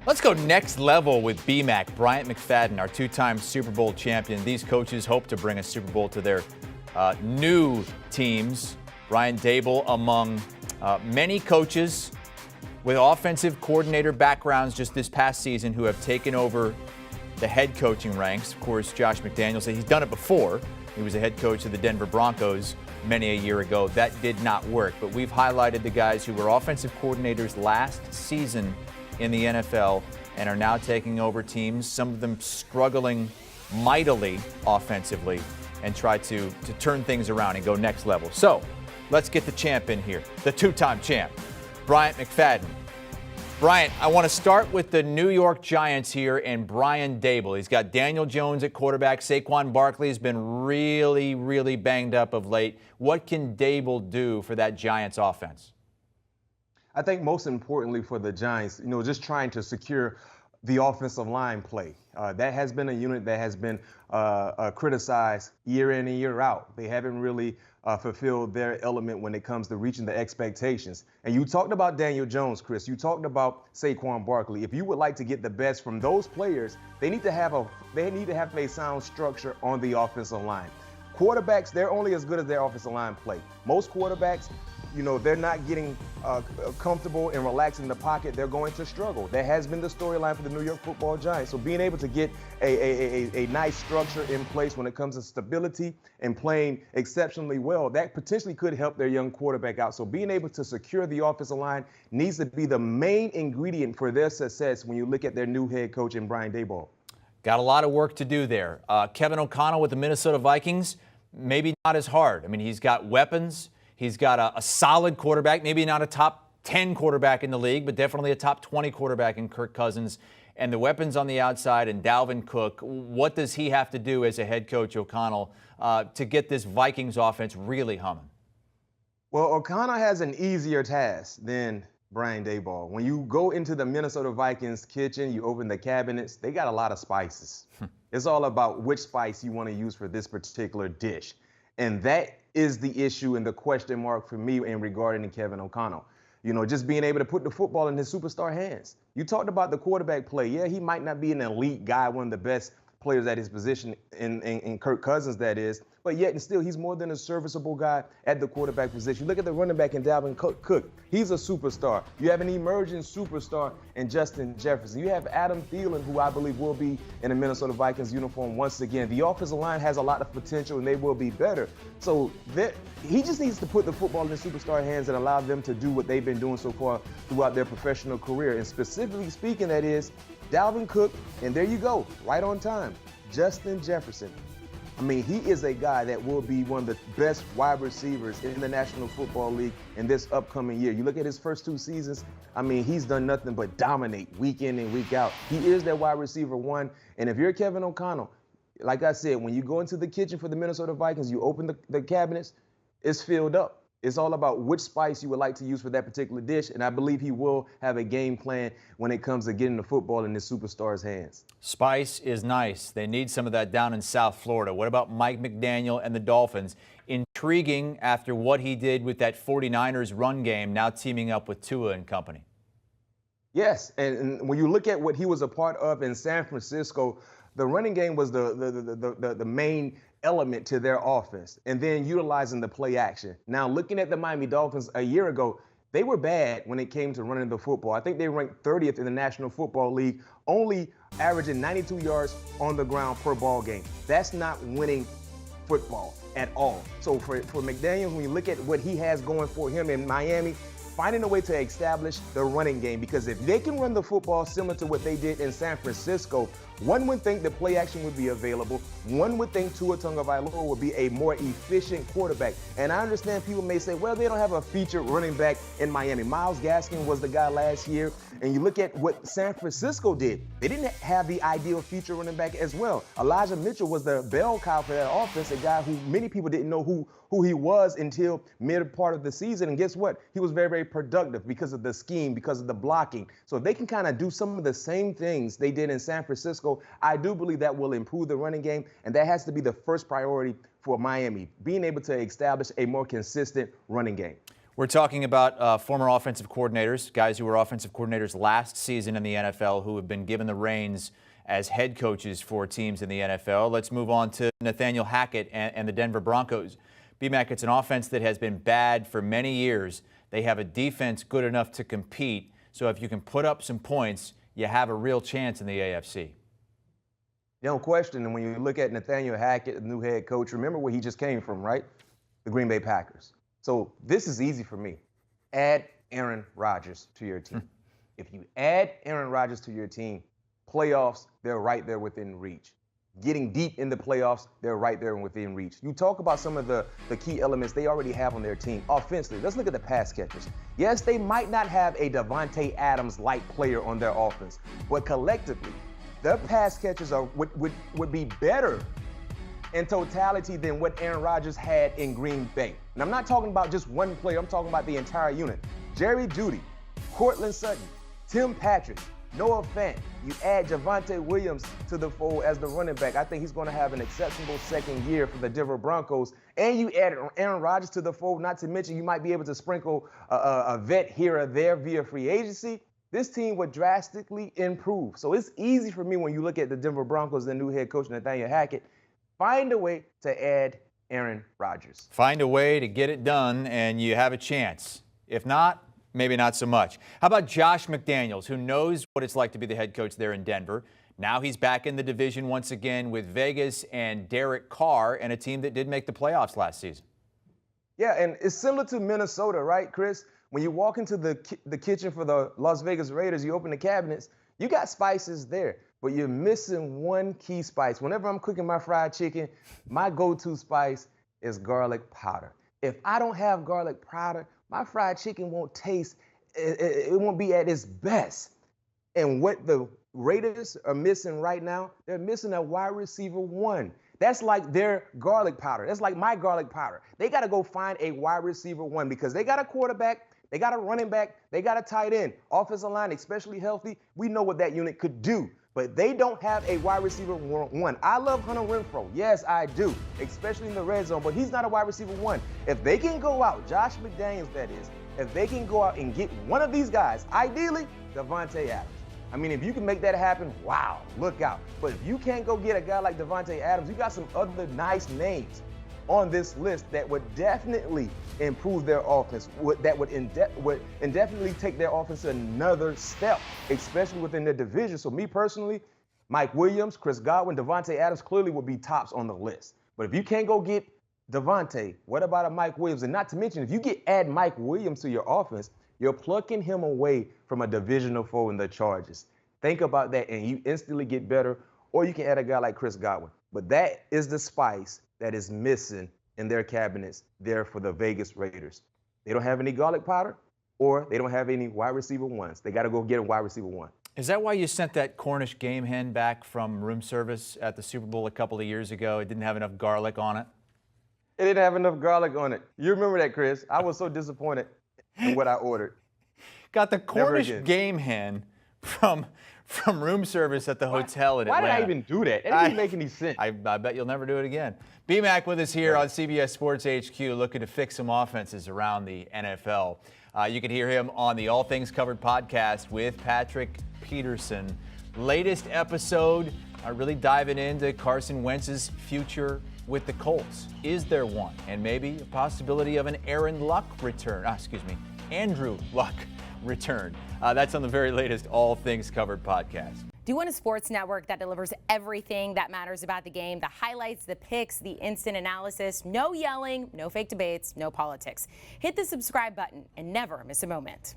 Let's go next level with BMAC, Bryant McFadden, our two-time Super Bowl champion. These coaches hope to bring a Super Bowl to their new teams. Brian Daboll among many coaches with offensive coordinator backgrounds just this past season who have taken over the head coaching ranks. Of course, Josh McDaniels, he's done it before. He was a head coach of the Denver Broncos many a year ago. That did not work, but we've highlighted the guys who were offensive coordinators last season in the NFL and are now taking over teams, some of them struggling mightily offensively, and try to turn things around and go next level. So let's get the champ in here, the two-time champ, Bryant McFadden. Bryant, I want to start with the New York Giants here and Brian Daboll. He's got Daniel Jones at quarterback. Saquon Barkley has been really, really banged up of late. What can Daboll do for that Giants offense? I think most importantly for the Giants, just trying to secure the offensive line play. That has been a unit that has been criticized year in and year out. They haven't really fulfilled their element when it comes to reaching the expectations. And you talked about Daniel Jones, Chris. You talked about Saquon Barkley. If you would like to get the best from those players, they need to have a sound structure on the offensive line. Quarterbacks, they're only as good as their offensive line play. Most quarterbacks, they're not getting comfortable and relaxed in the pocket. They're going to struggle. That has been the storyline for the New York Football Giants. So being able to get a nice structure in place when it comes to stability and playing exceptionally well, that potentially could help their young quarterback out. So being able to secure the offensive line needs to be the main ingredient for their success when you look at their new head coach in Brian Daboll. Got a lot of work to do there. Kevin O'Connell with the Minnesota Vikings, maybe not as hard. I mean, he's got weapons. He's got a solid quarterback, maybe not a top 10 quarterback in the league, but definitely a top 20 quarterback in Kirk Cousins. And the weapons on the outside and Dalvin Cook, what does he have to do as a head coach, O'Connell, to get this Vikings offense really humming? Well, O'Connell has an easier task than Brian Daboll. When you go into the Minnesota Vikings kitchen, you open the cabinets, they got a lot of spices. It's all about which spice you want to use for this particular dish. And that is the issue and the question mark for me in regarding Kevin O'Connell. Just being able to put the football in his superstar hands. You talked about the quarterback play. Yeah, he might not be an elite guy, one of the best players at his position in Kirk Cousins, that is. But yet and still, he's more than a serviceable guy at the quarterback position. You look at the running back in Dalvin Cook. He's a superstar. You have an emerging superstar in Justin Jefferson. You have Adam Thielen, who I believe will be in a Minnesota Vikings uniform once again. The offensive line has a lot of potential, and they will be better. So he just needs to put the football in the superstar hands and allow them to do what they've been doing so far throughout their professional career. And specifically speaking, that is Dalvin Cook, and there you go, right on time, Justin Jefferson. I mean, he is a guy that will be one of the best wide receivers in the National Football League in this upcoming year. You look at his first two seasons, I mean, he's done nothing but dominate week in and week out. He is that wide receiver one. And if you're Kevin O'Connell, like I said, when you go into the kitchen for the Minnesota Vikings, you open the cabinets, it's filled up. It's all about which spice you would like to use for that particular dish, and I believe he will have a game plan when it comes to getting the football in his superstars' hands. Spice is nice. They need some of that down in South Florida. What about Mike McDaniel and the Dolphins? Intriguing after what he did with that 49ers run game, now teaming up with Tua and company. Yes, and when you look at what he was a part of in San Francisco, the running game was the main element to their offense, and then utilizing the play action. Now, looking at the Miami Dolphins a year ago, they were bad when it came to running the football. I think they ranked 30th in the National Football League, only averaging 92 yards on the ground per ball game. That's not winning football at all. So for McDaniels, when you look at what he has going for him in Miami, finding a way to establish the running game, because if they can run the football similar to what they did in San Francisco, one would think the play action would be available. One would think Tua Tagovailoa would be a more efficient quarterback. And I understand people may say, well, they don't have a featured running back in Miami. Myles Gaskin was the guy last year. And you look at what San Francisco did. They didn't have the ideal feature running back as well. Elijah Mitchell was the bell cow for that offense, a guy who many people didn't know who he was until mid part of the season. And guess what? He was very, very productive because of the scheme, because of the blocking. So if they can kind of do some of the same things they did in San Francisco, I do believe that will improve the running game, and that has to be the first priority for Miami, being able to establish a more consistent running game. We're talking about former offensive coordinators, guys who were offensive coordinators last season in the NFL who have been given the reins as head coaches for teams in the NFL. Let's move on to Nathaniel Hackett and the Denver Broncos. BMAC, it's an offense that has been bad for many years. They have a defense good enough to compete. So if you can put up some points, you have a real chance in the AFC. No question. And when you look at Nathaniel Hackett, the new head coach, remember where he just came from, right? The Green Bay Packers. So this is easy for me. Add Aaron Rodgers to your team. If you add Aaron Rodgers to your team, playoffs, they're right there within reach. Getting deep in the playoffs, they're right there within reach. You talk about some of the key elements they already have on their team. Offensively, let's look at the pass catchers. Yes, they might not have a Davante Adams-like player on their offense, but collectively, their pass catchers would be better in totality than what Aaron Rodgers had in Green Bay. And I'm not talking about just one player, I'm talking about the entire unit. Jerry Jeudy, Cortland Sutton, Tim Patrick, Noah Fant. You add Javonte Williams to the fold as the running back. I think he's going to have an exceptional second year for the Denver Broncos. And you add Aaron Rodgers to the fold, not to mention you might be able to sprinkle a vet here or there via free agency. This team would drastically improve. So it's easy for me when you look at the Denver Broncos, the new head coach, Nathaniel Hackett, find a way to add Aaron Rodgers. Find a way to get it done, and you have a chance. If not, maybe not so much. How about Josh McDaniels, who knows what it's like to be the head coach there in Denver? Now he's back in the division once again with Vegas and Derek Carr and a team that did make the playoffs last season. Yeah, and it's similar to Minnesota, right, Chris? When you walk into the kitchen for the Las Vegas Raiders, you open the cabinets, you got spices there, but you're missing one key spice. Whenever I'm cooking my fried chicken, my go-to spice is garlic powder. If I don't have garlic powder, my fried chicken won't taste, it won't be at its best. And what the Raiders are missing right now, they're missing a wide receiver one. That's like their garlic powder. That's like my garlic powder. They got to go find a wide receiver one because they got a quarterback, they got a running back, they got a tight end. Offensive line, especially healthy, we know what that unit could do. But they don't have a wide receiver one. I love Hunter Renfrow. Yes, I do, especially in the red zone, but he's not a wide receiver one. If they can go out, Josh McDaniels that is, if they can go out and get one of these guys, ideally, Davante Adams. I mean, if you can make that happen, wow, look out. But if you can't go get a guy like Davante Adams, you got some other nice names on this list that would definitely improve their offense, that would indefinitely take their offense to another step, especially within their division. So me personally, Mike Williams, Chris Godwin, Davante Adams clearly would be tops on the list. But if you can't go get Davante, what about a Mike Williams? And not to mention, if you add Mike Williams to your offense, you're plucking him away from a divisional foe in the Chargers. Think about that, and you instantly get better. Or you can add a guy like Chris Godwin. But that is the spice that is missing in their cabinets there for the Vegas Raiders. They don't have any garlic powder, or they don't have any wide receiver ones. They got to go get a wide receiver one. Is that why you sent that Cornish game hen back from room service at the Super Bowl a couple of years ago? It didn't have enough garlic on it? It didn't have enough garlic on it. You remember that, Chris? I was so disappointed in what I ordered. Got the Cornish game hen from room service at the hotel in Atlanta. Why did I even do that? That didn't make any sense. I bet you'll never do it again. BMAC with us here on CBS Sports HQ, looking to fix some offenses around the NFL. You can hear him on the All Things Covered podcast with Patrick Peterson. Latest episode, really diving into Carson Wentz's future with the Colts. Is there one? And maybe a possibility of an Andrew Luck return. That's on the very latest All Things Covered podcast. Do you want a sports network that delivers everything that matters about the game? The highlights, the picks, the instant analysis, no yelling, no fake debates, no politics. Hit the subscribe button and never miss a moment.